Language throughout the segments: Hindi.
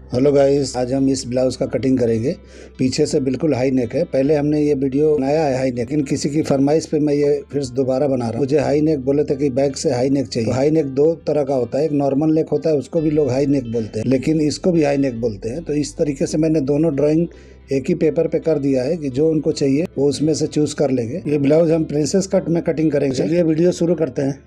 हेलो गाइस, आज हम इस ब्लाउज़ का कटिंग करेंगे। पीछे से बिल्कुल हाई नेक है। पहले हमने ये वीडियो बनाया है हाई नेक, लेकिन किसी की फरमाइश पे मैं ये फिर से दोबारा बना रहा हूँ। मुझे हाई नेक बोले थे कि बैक से हाई नेक चाहिए। तो हाई नेक दो तरह का होता है, एक नॉर्मल नेक होता है, उसको भी लोग हाई नेक बोलते हैं, लेकिन इसको भी हाई नेक बोलते हैं। तो इस तरीके से मैंने दोनों ड्राइंग एक ही पेपर पे कर दिया है कि जो उनको चाहिए वो उसमें से चूज कर लेंगे। ये ब्लाउज हम प्रिंसेस कट में कटिंग करेंगे। चलिए वीडियो शुरू करते हैं।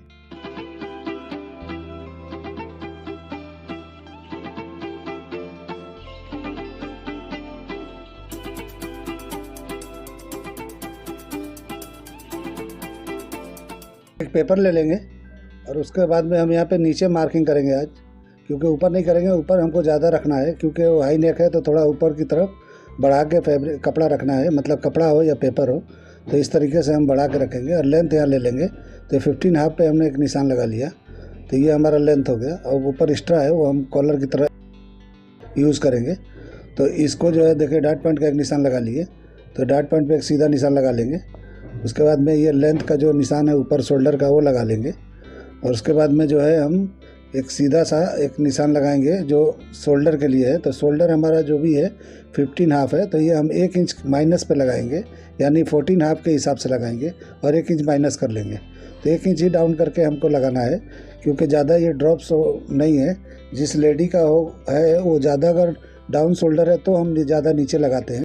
एक पेपर ले लेंगे और उसके बाद में हम यहाँ पे नीचे मार्किंग करेंगे आज, क्योंकि ऊपर नहीं करेंगे। ऊपर हमको ज़्यादा रखना है क्योंकि वो हाई नेक है, तो थोड़ा ऊपर की तरफ बढ़ा के फैब्रिक कपड़ा रखना है, मतलब कपड़ा हो या पेपर हो। तो इस तरीके से हम बढ़ा के रखेंगे और लेंथ यहाँ ले लेंगे। तो 15 हाफ पे हमने एक निशान लगा लिया, तो ये हमारा लेंथ हो गया। और ऊपर एक्स्ट्रा है वो हम कॉलर की तरह यूज़ करेंगे। तो इसको जो है देखिए, डॉट पॉइंट का एक निशान लगा लिए, तो डॉट पॉइंट पे एक सीधा निशान लगा लेंगे। उसके बाद में ये लेंथ का जो निशान है ऊपर शोल्डर का, वो लगा लेंगे। और उसके बाद में जो है हम एक सीधा सा एक निशान लगाएंगे जो शोल्डर के लिए है। तो शोल्डर हमारा जो भी है 15 हाफ है, तो ये हम 1 इंच माइनस पे लगाएंगे, यानी 14 हाफ के हिसाब से लगाएंगे और 1 इंच माइनस कर लेंगे। तो 1 इंच ही डाउन करके हमको लगाना है, क्योंकि ज़्यादा ये ड्रॉप्स नहीं है। जिस लेडी का हो है वो ज़्यादा अगर डाउन शोल्डर है तो हम ज़्यादा नीचे लगाते हैं।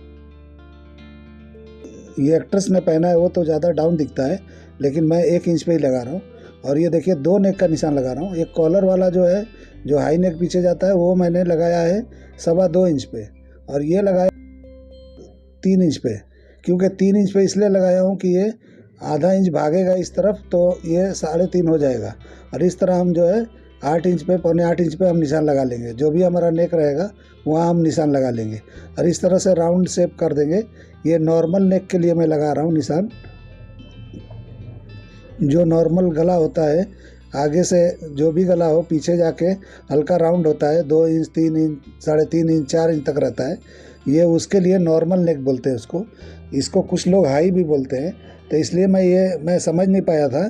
ये एक्ट्रेस ने पहना है वो तो ज़्यादा डाउन दिखता है, लेकिन मैं 1 इंच पे ही लगा रहा हूँ। और ये देखिए 2 नेक का निशान लगा रहा हूँ। एक कॉलर वाला जो है, जो हाई नेक पीछे जाता है, वो मैंने लगाया है 2.25 इंच पे, और ये लगाया 3 इंच पे। क्योंकि 3 इंच पे इसलिए लगाया हूँ कि ये आधा इंच भागेगा इस तरफ, तो ये 3.5 हो जाएगा। और इस तरह हम जो है 8 इंच पे, 7.25 इंच पे हम निशान लगा लेंगे। जो भी हमारा नेक रहेगा वहाँ हम निशान लगा लेंगे और इस तरह से राउंड शेप कर देंगे। ये नॉर्मल नेक के लिए मैं लगा रहा हूँ निशान। जो नॉर्मल गला होता है, आगे से जो भी गला हो, पीछे जाके हल्का राउंड होता है, 2 इंच, 3 इंच, 3.5 इंच, 4 इंच तक रहता है। ये उसके लिए नॉर्मल नेक बोलते हैं उसको। इसको कुछ लोग हाई भी बोलते हैं। तो इसलिए मैं समझ नहीं पाया था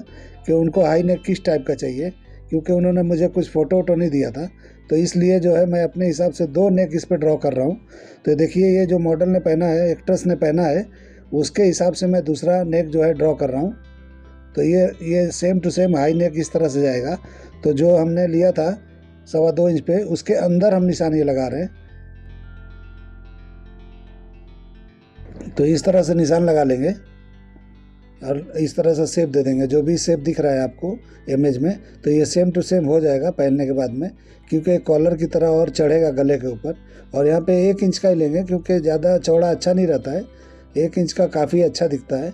कि उनको हाई नेक किस टाइप का चाहिए, क्योंकि उन्होंने मुझे कुछ फ़ोटो वोटो नहीं दिया था। तो इसलिए जो है मैं अपने हिसाब से 2 नेक इस पर ड्रॉ कर रहा हूँ। तो देखिए, ये जो मॉडल ने पहना है, एक्ट्रेस ने पहना है, उसके हिसाब से मैं दूसरा नेक जो है ड्रॉ कर रहा हूँ। तो ये same to same high neck इस तरह से जाएगा। तो जो हमने लिया था 2.25 इंच पे, उसके अंदर हम निशान ये लगा रहे हैं। तो इस तरह से निशान लगा लेंगे और इस तरह से शेप दे देंगे। जो भी शेप दिख रहा है आपको इमेज में, तो ये सेम टू सेम हो जाएगा पहनने के बाद में, क्योंकि कॉलर की तरह और चढ़ेगा गले के ऊपर। और यहाँ पे 1 इंच का ही लेंगे, क्योंकि ज़्यादा चौड़ा अच्छा नहीं रहता है। 1 इंच का काफ़ी अच्छा दिखता है,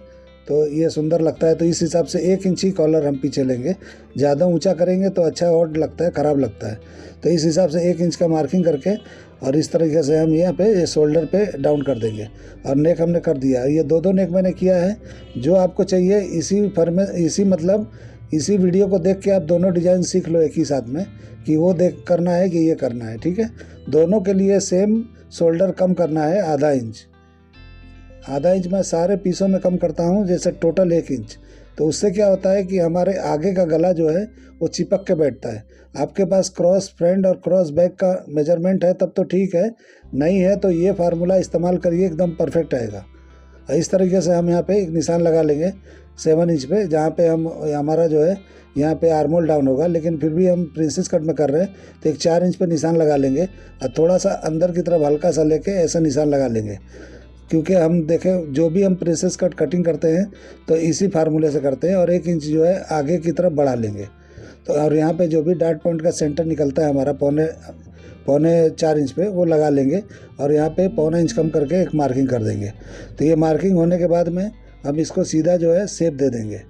तो ये सुंदर लगता है। तो इस हिसाब से 1 इंच ही कॉलर हम पीछे लेंगे। ज़्यादा ऊंचा करेंगे तो अच्छा और लगता है, ख़राब लगता है। तो इस हिसाब से 1 इंच का मार्किंग करके और इस तरीके से हम यहाँ पे ये शोल्डर पे डाउन कर देंगे। और नेक हमने कर दिया। ये 2 नेक मैंने किया है। जो आपको चाहिए इसी वीडियो को देख के आप दोनों डिज़ाइन सीख लो एक ही साथ में, कि वो देख करना है कि ये करना है। ठीक है, दोनों के लिए सेम शोल्डर कम करना है आधा इंच मैं सारे पीसों में कम करता हूँ, जैसे टोटल 1 इंच। तो उससे क्या होता है कि हमारे आगे का गला जो है वो चिपक के बैठता है। आपके पास क्रॉस फ्रंट और क्रॉस बैक का मेजरमेंट है तब तो ठीक है, नहीं है तो ये फार्मूला इस्तेमाल करिए, एकदम परफेक्ट आएगा। इस तरीके से हम यहाँ पे एक निशान लगा लेंगे 7 इंच पे, जहाँ पे हमारा जो है यहाँ पे आर्मोल डाउन होगा, लेकिन फिर भी हम प्रिंसेस कट में कर रहे हैं तो एक 4 इंच पे निशान लगा लेंगे और थोड़ा सा अंदर की तरफ हल्का सा लेके ऐसा निशान लगा लेंगे। क्योंकि हम देखें, जो भी हम प्रिंसेस कट कटिंग करते हैं तो इसी फार्मूले से करते हैं। और 1 इंच जो है आगे की तरफ बढ़ा लेंगे। तो और यहाँ पे जो भी डॉट पॉइंट का सेंटर निकलता है हमारा पौने 4 इंच पे, वो लगा लेंगे और यहाँ पे 1.25 इंच कम करके एक मार्किंग कर देंगे। तो ये मार्किंग होने के बाद में हम इसको सीधा जो है शेप दे देंगे।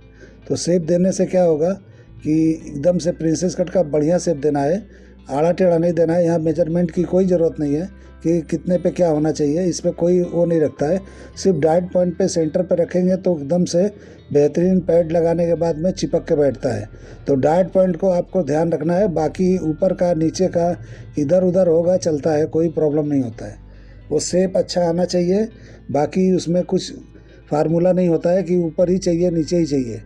तो शेप देने से क्या होगा कि एकदम से प्रिंसेस कट का बढ़िया शेप देना है, आड़ा टेढ़ा नहीं देना है। यहाँ मेजरमेंट की कोई ज़रूरत नहीं है कि कितने पे क्या होना चाहिए, इस पर कोई वो नहीं रखता है। सिर्फ डॉट पॉइंट पे सेंटर पे रखेंगे तो एकदम से बेहतरीन पैड लगाने के बाद में चिपक के बैठता है। तो डॉट पॉइंट को आपको ध्यान रखना है, बाकी ऊपर का नीचे का इधर उधर होगा, चलता है, कोई प्रॉब्लम नहीं होता है। वो शेप अच्छा आना चाहिए, बाकी उसमें कुछ फार्मूला नहीं होता है कि ऊपर ही चाहिए नीचे ही चाहिए।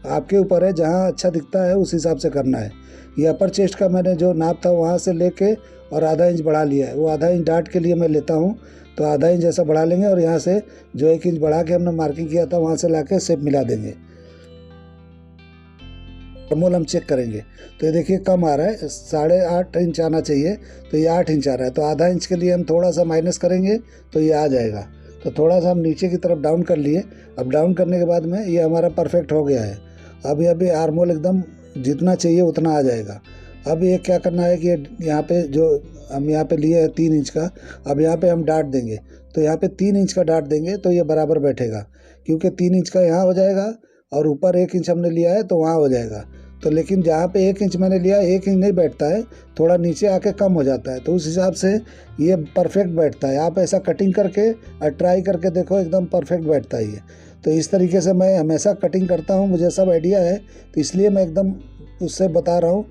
आपके ऊपर है, जहाँ अच्छा दिखता है उस हिसाब से करना है। ये अपर चेस्ट का मैंने जो नाप था वहाँ से लेके और आधा इंच बढ़ा लिया है। वो आधा इंच डार्ट के लिए मैं लेता हूँ, तो आधा इंच ऐसा बढ़ा लेंगे और यहाँ से जो 1 इंच बढ़ा के हमने मार्किंग किया था वहाँ से ला के शेप मिला देंगे। आर्मोल हम चेक करेंगे तो ये देखिए कम आ रहा है, 8.5 इंच आना चाहिए, तो ये 8 इंच आ रहा है। तो आधा इंच के लिए हम थोड़ा सा माइनस करेंगे तो ये आ जाएगा। तो थोड़ा सा हम नीचे की तरफ डाउन कर लिए। अब डाउन करने के बाद में ये हमारा परफेक्ट हो गया है। अब ये अभी आर्मोल एकदम जितना चाहिए उतना आ जाएगा। अब ये क्या करना है कि यहाँ पे जो हम यहाँ पे लिए हैं 3 इंच का, अब यहाँ पे हम डाट देंगे। तो यहाँ पे 3 इंच का डाट देंगे तो ये बराबर बैठेगा, क्योंकि 3 इंच का यहाँ हो जाएगा और ऊपर 1 इंच हमने लिया है तो वहाँ हो जाएगा। तो लेकिन जहाँ पे 1 इंच मैंने लिया 1 इंच नहीं बैठता है, थोड़ा नीचे आके कम हो जाता है। तो उस हिसाब से ये परफेक्ट बैठता है। आप ऐसा कटिंग करके और ट्राई करके देखो, एकदम परफेक्ट बैठता है ये। तो इस तरीके से मैं हमेशा कटिंग करता हूँ, मुझे सब आइडिया है, तो इसलिए मैं एकदम उससे बता रहा हूँ,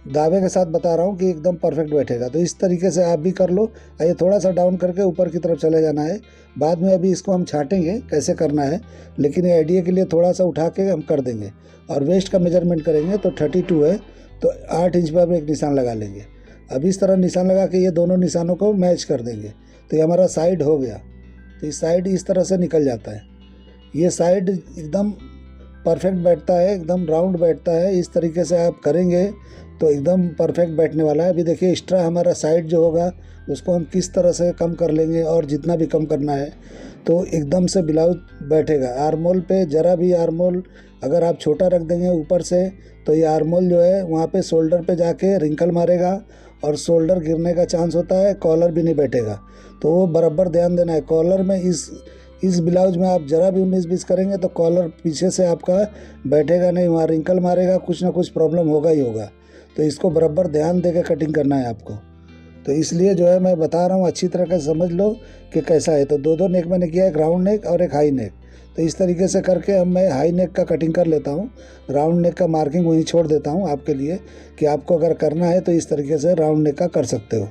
दावे के साथ बता रहा हूँ कि एकदम परफेक्ट बैठेगा। तो इस तरीके से आप भी कर लो। ये थोड़ा सा डाउन करके ऊपर की तरफ चले जाना है। बाद में अभी इसको हम छाटेंगे कैसे करना है, लेकिन ये आइडिया के लिए थोड़ा सा उठा के हम कर देंगे। और वेस्ट का मेजरमेंट करेंगे तो 32 है, तो 8 इंच पर एक निशान लगा लेंगे। अब इस तरह निशान लगा के ये दोनों निशानों को मैच कर देंगे। तो ये हमारा साइड हो गया। तो इस साइड इस तरह से निकल जाता है। ये साइड एकदम परफेक्ट बैठता है, एकदम राउंड बैठता है। इस तरीके से आप करेंगे तो एकदम परफेक्ट बैठने वाला है। अभी देखिए एक्स्ट्रा हमारा साइड जो होगा उसको हम किस तरह से कम कर लेंगे, और जितना भी कम करना है तो एकदम से ब्लाउज बैठेगा। आर्मोल पे ज़रा भी आर्मोल अगर आप छोटा रख देंगे ऊपर से, तो ये आर्मोल जो है वहाँ पे शोल्डर पे जाके रिंकल मारेगा और शोल्डर गिरने का चांस होता है, कॉलर भी नहीं बैठेगा। तो वो बराबर ध्यान देना है। कॉलर में इस ब्लाउज में आप ज़रा भी 19-20 करेंगे तो कॉलर पीछे से आपका बैठेगा नहीं, वहाँ रिंकल मारेगा, कुछ ना कुछ प्रॉब्लम होगा ही होगा। तो इसको बराबर ध्यान दे के कटिंग करना है आपको। तो इसलिए जो है मैं बता रहा हूँ, अच्छी तरह का समझ लो कि कैसा है। तो दो नेक मैंने किया, एक राउंड नेक और एक हाई नेक। तो इस तरीके से करके मैं हाई नेक का कटिंग कर लेता हूँ, राउंड नेक का मार्किंग वहीं छोड़ देता हूँ आपके लिए, कि आपको अगर करना है तो इस तरीके से राउंड नेक का कर सकते हो।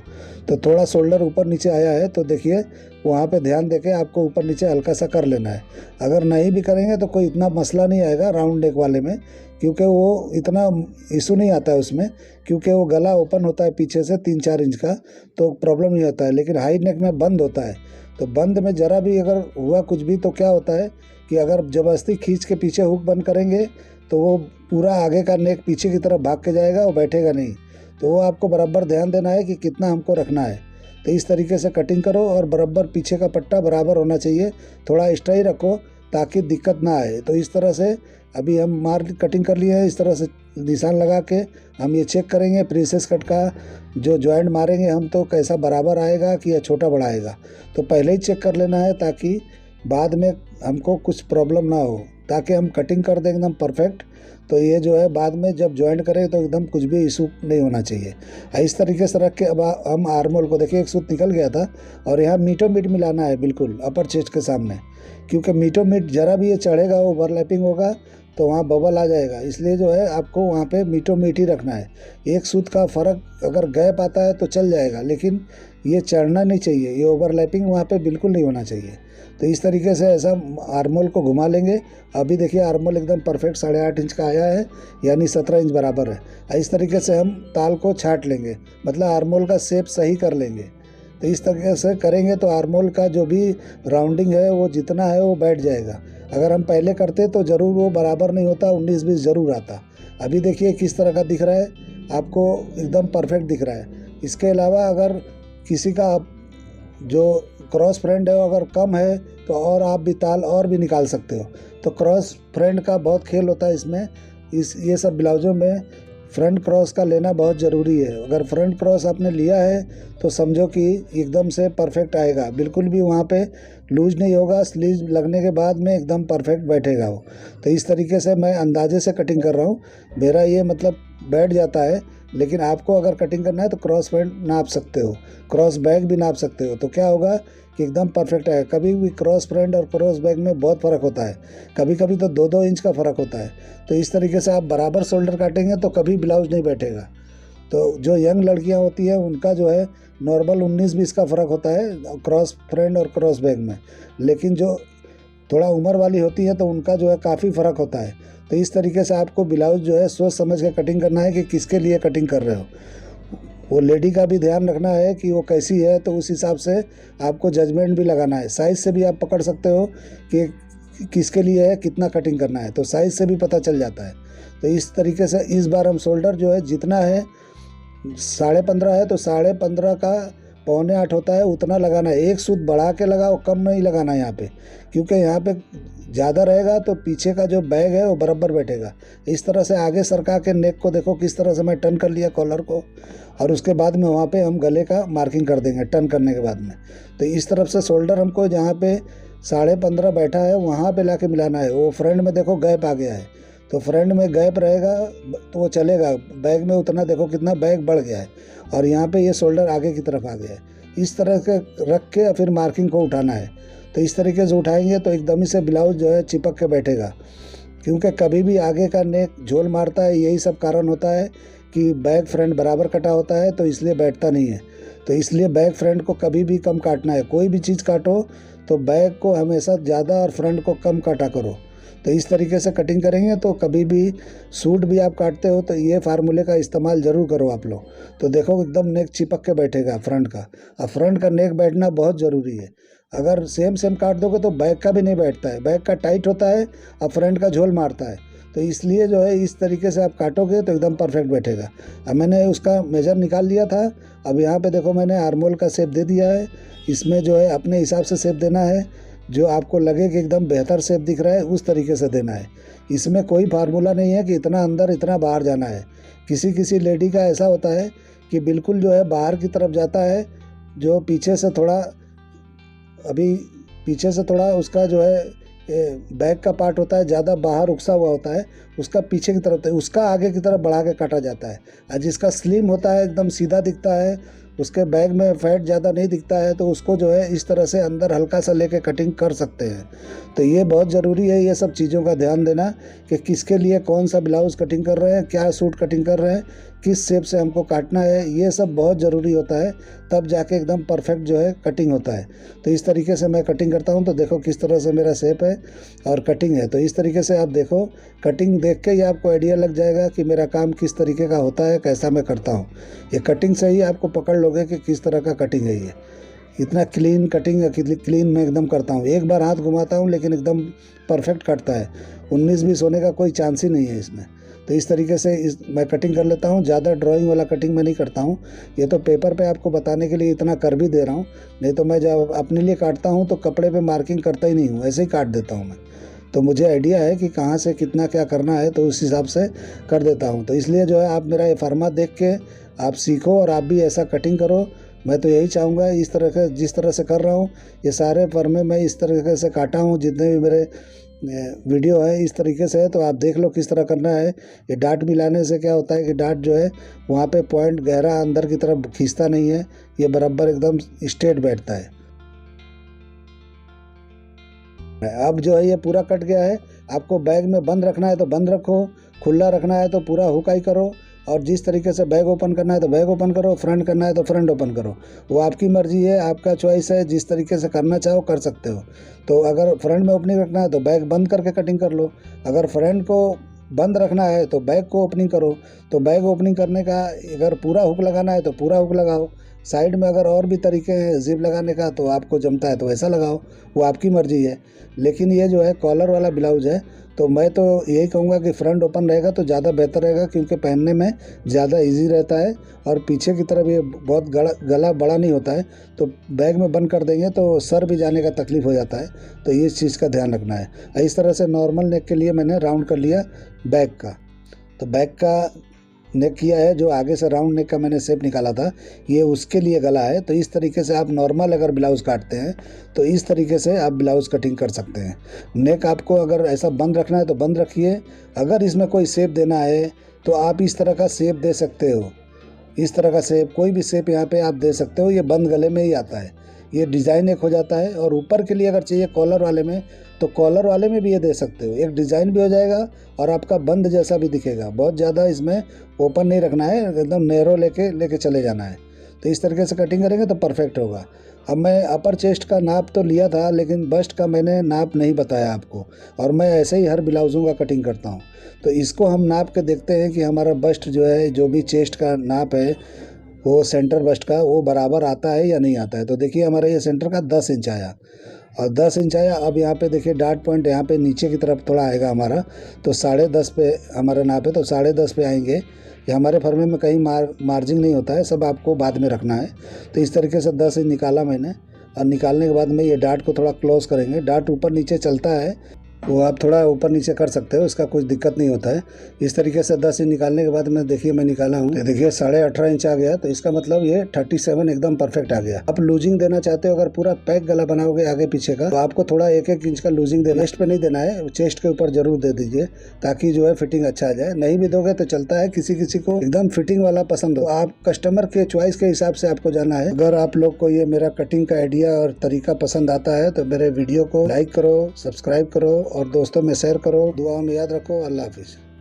तो थोड़ा शोल्डर ऊपर नीचे आया है तो देखिए वहाँ पे ध्यान देके आपको ऊपर नीचे हल्का सा कर लेना है। अगर नहीं भी करेंगे तो कोई इतना मसला नहीं आएगा राउंड नेक वाले में, क्योंकि वो इतना इशू नहीं आता है उसमें, क्योंकि वो गला ओपन होता है पीछे से 3-4 इंच का, तो प्रॉब्लम नहीं होता है। लेकिन हाई नेक में बंद होता है, तो बंद में ज़रा भी अगर हुआ कुछ भी तो क्या होता है कि अगर ज़बरदस्ती खींच के पीछे हुक बंद करेंगे तो वो पूरा आगे का नेक पीछे की तरफ भाग के जाएगा, वो बैठेगा नहीं। तो वो आपको बराबर ध्यान देना है कि कितना हमको रखना है। तो इस तरीके से कटिंग करो और बराबर पीछे का पट्टा बराबर होना चाहिए, थोड़ा एक्स्ट्रा ही रखो ताकि दिक्कत ना आए। तो इस तरह से अभी हम कटिंग कर लिए हैं। इस तरह से निशान लगा के हम ये चेक करेंगे प्रिंसेस कट का जो जॉइंट मारेंगे हम, तो कैसा बराबर आएगा कि या छोटा बड़ा आएगा। तो पहले ही चेक कर लेना है ताकि बाद में हमको कुछ प्रॉब्लम ना हो, ताकि हम कटिंग कर दें एकदम परफेक्ट। तो ये जो है बाद में जब जॉइंट करें तो एकदम कुछ भी इशू नहीं होना चाहिए। इस तरीके से रख के अब हम आर्मोल को देखिए, एक सूत निकल गया था और यहाँ मीटो मीट मिलाना है बिल्कुल अपर चेस्ट के सामने, क्योंकि मीटो मीट ज़रा भी ये चढ़ेगा, ओवरलैपिंग होगा तो वहाँ बबल आ जाएगा। इसलिए जो है आपको वहाँ पे मीटो मीट ही रखना है। एक सूत का फ़र्क अगर गैप आता है तो चल जाएगा, लेकिन ये चढ़ना नहीं चाहिए, ये ओवरलैपिंग वहाँ पे बिल्कुल नहीं होना चाहिए। तो इस तरीके से ऐसा आर्मोल को घुमा लेंगे। अभी देखिए आर्मोल एकदम परफेक्ट 8.5 इंच का आया है, यानी 17 इंच बराबर है। इस तरीके से हम ताल को छाट लेंगे, मतलब आर्मोल का शेप सही कर लेंगे। तो इस तरीके से करेंगे तो आर्मोल का जो भी राउंडिंग है वो जितना है वो बैठ जाएगा। अगर हम पहले करते तो ज़रूर वो बराबर नहीं होता, 19-20 ज़रूर आता। अभी देखिए किस तरह का दिख रहा है आपको, एकदम परफेक्ट दिख रहा है। इसके अलावा अगर किसी का जो क्रॉस फ्रेंड है अगर कम है तो और आप भी ताल और भी निकाल सकते हो। तो क्रॉस फ्रेंड का बहुत खेल होता है इसमें। ये सब ब्लाउज़ों में फ्रंट क्रॉस का लेना बहुत ज़रूरी है। अगर फ्रंट क्रॉस आपने लिया है तो समझो कि एकदम से परफेक्ट आएगा, बिल्कुल भी वहाँ पे लूज नहीं होगा। स्लीव लगने के बाद में एकदम परफेक्ट बैठेगा वो। तो इस तरीके से मैं अंदाजे से कटिंग कर रहा हूँ, मेरा ये मतलब बैठ जाता है। लेकिन आपको अगर कटिंग करना है तो क्रॉस फ्रंट नाप सकते हो, क्रॉस बैक भी नाप सकते हो। तो क्या होगा कि एकदम परफेक्ट आएगा। कभी भी क्रॉस फ्रंट और क्रॉस बैक में बहुत फ़र्क होता है, कभी कभी तो 2-2 इंच का फ़र्क होता है। तो इस तरीके से आप बराबर शोल्डर काटेंगे तो कभी ब्लाउज नहीं बैठेगा। तो जो यंग लड़कियां होती हैं उनका जो है नॉर्मल 19-20 का फ़र्क होता है क्रॉस फ्रंट और क्रॉस बैक में। लेकिन जो थोड़ा उम्र वाली होती है तो उनका जो है काफ़ी फ़र्क होता है। तो इस तरीके से आपको ब्लाउज़ जो है सोच समझ के कटिंग करना है कि किसके लिए कटिंग कर रहे हो। वो लेडी का भी ध्यान रखना है कि वो कैसी है, तो उस हिसाब से आपको जजमेंट भी लगाना है। साइज़ से भी आप पकड़ सकते हो कि किसके लिए है, कितना कटिंग करना है, तो साइज़ से भी पता चल जाता है। तो इस तरीके से इस बार हम शोल्डर जो है जितना है 15.5 है तो 15.5 का 7.25 होता है, उतना लगाना है। एक सूत बढ़ा के लगाओ, कम नहीं लगाना है यहाँ पे, क्योंकि यहाँ पे ज़्यादा रहेगा तो पीछे का जो बैग है वो बराबर बैठेगा। इस तरह से आगे सरका के नेक को देखो किस तरह से मैं टर्न कर लिया कॉलर को, और उसके बाद में वहाँ पे हम गले का मार्किंग कर देंगे टर्न करने के बाद में। तो इस तरफ से शोल्डर हमको जहाँ पे 15.5 बैठा है वहाँ पे लाके मिलाना है। वो फ्रंट में देखो गैप आ गया है, तो फ्रंट में गैप रहेगा तो वो चलेगा। बैग में उतना देखो कितना बैग बढ़ गया है, और यहाँ पे ये शोल्डर आगे की तरफ आ गया है। इस तरह के रख के फिर मार्किंग को उठाना है। तो इस तरीके से उठाएंगे तो एकदम ही से ब्लाउज जो है चिपक के बैठेगा, क्योंकि कभी भी आगे का नेक झोल मारता है। यही सब कारण होता है कि बैक फ्रंट बराबर कटा होता है, तो इसलिए बैठता नहीं है। तो इसलिए बैक फ्रंट को कभी भी कम काटना है। कोई भी चीज़ काटो तो बैक को हमेशा ज़्यादा और फ्रंट को कम काटा करो। तो इस तरीके से कटिंग करेंगे तो कभी भी सूट भी आप काटते हो तो ये फार्मूले का इस्तेमाल ज़रूर करो आप लोग। तो देखो एकदम नेक चिपक के बैठेगा फ्रंट का। अब फ्रंट का नेक बैठना बहुत ज़रूरी है। अगर सेम सेम काट दोगे तो बैक का भी नहीं बैठता है, बैक का टाइट होता है और फ्रंट का झोल मारता है। तो इसलिए जो है इस तरीके से आप काटोगे तो एकदम परफेक्ट बैठेगा। अब मैंने उसका मेजर निकाल लिया था। अब यहाँ पे देखो मैंने आर्मोल का शेप दे दिया है। इसमें जो है अपने हिसाब से शेप देना है, जो आपको लगे कि एकदम बेहतर शेप दिख रहा है उस तरीके से देना है। इसमें कोई फार्मूला नहीं है कि इतना अंदर इतना बाहर जाना है। किसी किसी लेडी का ऐसा होता है कि बिल्कुल जो है बाहर की तरफ जाता है, जो पीछे से थोड़ा अभी पीछे से थोड़ा उसका जो है बैक का पार्ट होता है ज़्यादा बाहर उकसा हुआ होता है, उसका पीछे की तरफ उसका आगे की तरफ बढ़ा के काटा जाता है। और जिसका स्लिम होता है एकदम सीधा दिखता है, उसके बैग में फैट ज़्यादा नहीं दिखता है, तो उसको जो है इस तरह से अंदर हल्का सा लेके कटिंग कर सकते हैं। तो ये बहुत ज़रूरी है ये सब चीज़ों का ध्यान देना कि किसके लिए कौन सा ब्लाउज़ कटिंग कर रहे हैं, क्या सूट कटिंग कर रहे हैं, किस शेप से हमको काटना है, ये सब बहुत ज़रूरी होता है। तब जाके एकदम परफेक्ट जो है कटिंग होता है। तो इस तरीके से मैं कटिंग करता हूँ। तो देखो किस तरह से मेरा शेप है और कटिंग है। तो इस तरीके से आप देखो, कटिंग देख के ही आपको आइडिया लग जाएगा कि मेरा काम किस तरीके का होता है, कैसा मैं करता हूँ। ये कटिंग से ही आपको पकड़ लोगे कि किस तरह का कटिंग है ये। इतना क्लीन कटिंग क्लीन मैं एकदम करता हूँ। एक बार हाथ घुमाता हूँ लेकिन एकदम परफेक्ट कटता है। 19-20 होने का कोई चांस ही नहीं है इसमें। तो इस तरीके से मैं कटिंग कर लेता हूँ। ज़्यादा ड्राइंग वाला कटिंग मैं नहीं करता हूँ। ये तो पेपर पे आपको बताने के लिए इतना कर भी दे रहा हूँ, नहीं तो मैं जब अपने लिए काटता हूँ तो कपड़े पे मार्किंग करता ही नहीं हूँ, ऐसे ही काट देता हूँ मैं। तो मुझे आइडिया है कि कहाँ से कितना क्या करना है, तो उस हिसाब से कर देता हूँ। तो इसलिए जो है आप मेरा ये फॉर्मेट देख के आप सीखो और आप भी ऐसा कटिंग करो। मैं तो यही चाहूँगा इस तरह के जिस तरह से कर रहा हूँ, ये सारे फर्मे मैं इस तरीके से काटा हूँ। जितने भी मेरे वीडियो है इस तरीके से है, तो आप देख लो किस तरह करना है। ये डाट मिलाने से क्या होता है कि डाट जो है वहाँ पे पॉइंट गहरा अंदर की तरफ खींचता नहीं है, ये बराबर एकदम स्ट्रेट बैठता है। अब जो है ये पूरा कट गया है। आपको बैग में बंद रखना है तो बंद रखो, खुला रखना है तो पूरा हुकाई करो, और जिस तरीके से बैग ओपन करना है तो बैग ओपन करो, फ्रंट करना है तो फ्रंट ओपन करो। वो आपकी मर्जी है, आपका चॉइस है, जिस तरीके से करना चाहो कर सकते हो। तो अगर फ्रंट में ओपनिंग रखना है तो बैग बंद करके कटिंग कर लो, अगर फ्रंट को बंद रखना है तो बैग को ओपनिंग करो। तो बैग ओपनिंग करने का अगर पूरा हुक लगाना है तो पूरा हुक लगाओ। साइड में अगर और भी तरीके हैं जिप लगाने का तो आपको जमता है तो वैसा लगाओ, वो आपकी मर्जी है। लेकिन ये जो है कॉलर वाला ब्लाउज है, तो मैं तो यही कहूँगा कि फ्रंट ओपन रहेगा तो ज़्यादा बेहतर रहेगा, क्योंकि पहनने में ज़्यादा इजी रहता है। और पीछे की तरफ ये बहुत गला बड़ा नहीं होता है, तो बैग में बंद कर देंगे तो सर भी जाने का तकलीफ़ हो जाता है। तो ये चीज़ का ध्यान रखना है। इस तरह से नॉर्मल नेक के लिए मैंने राउंड कर लिया बैग का। तो बैग का नेक किया है, जो आगे से राउंड नेक का मैंने शेप निकाला था ये उसके लिए गला है। तो इस तरीके से आप नॉर्मल अगर ब्लाउज़ काटते हैं तो इस तरीके से आप ब्लाउज़ कटिंग कर सकते हैं। नेक आपको अगर ऐसा बंद रखना है तो बंद रखिए, अगर इसमें कोई शेप देना है तो आप इस तरह का शेप दे सकते हो। इस तरह का शेप कोई भी शेप यहाँ पे आप दे सकते हो, ये बंद गले में ही आता है। ये डिज़ाइन एक हो जाता है। और ऊपर के लिए अगर चाहिए कॉलर वाले में तो कॉलर वाले में भी ये दे सकते हो, एक डिज़ाइन भी हो जाएगा और आपका बंद जैसा भी दिखेगा। बहुत ज़्यादा इसमें ओपन नहीं रखना है, एकदम नैरो लेके चले जाना है। तो इस तरीके से कटिंग करेंगे तो परफेक्ट होगा। अब मैं अपर चेस्ट का नाप तो लिया था, लेकिन बस्ट का मैंने नाप नहीं बताया आपको, और मैं ऐसे ही हर ब्लाउज़ों का कटिंग करता हूँ। तो इसको हम नाप के देखते हैं कि हमारा बस्ट जो है, जो भी चेस्ट का नाप है वो सेंटर बस्ट का वो बराबर आता है या नहीं आता है। तो देखिए हमारा ये सेंटर का 10 इंच आया, और 10 इंच आया। अब यहाँ पे देखिए डॉट पॉइंट यहाँ पे नीचे की तरफ थोड़ा आएगा हमारा, तो 10.5 पे हमारा नाप है, तो 10.5 पे आएंगे। ये हमारे फर्मे में कहीं मार्जिंग नहीं होता है, सब आपको बाद में रखना है। तो इस तरीके से 10 इंच निकाला मैंने, और निकालने के बाद में ये डाट को थोड़ा क्लोज करेंगे। डाट ऊपर नीचे चलता है, वो आप थोड़ा ऊपर नीचे कर सकते हो, इसका कुछ दिक्कत नहीं होता है। इस तरीके से 10 इंच निकालने के बाद में देखिए मैं निकाला हूँ, तो देखिए 18.5 इंच आ गया। तो इसका मतलब ये 37 एकदम परफेक्ट आ गया। आप लूजिंग देना चाहते हो, अगर पूरा पैक गला बनाओगे आगे पीछे का, तो आपको थोड़ा 1-1 इंच का लूजिंग देना। चेस्ट पे नहीं देना है, चेस्ट के ऊपर जरूर दे दीजिए, ताकि जो है फिटिंग अच्छा आ जाए। नहीं भी दोगे तो चलता है, किसी किसी को एकदम फिटिंग वाला पसंद हो। आप कस्टमर के चॉइस के हिसाब से आपको जाना है। अगर आप लोग को ये मेरा कटिंग का आइडिया और तरीका पसंद आता है तो मेरे वीडियो को लाइक करो, सब्सक्राइब करो और दोस्तों में शेयर करो। दुआ में याद रखो। अल्लाह हाफिज़।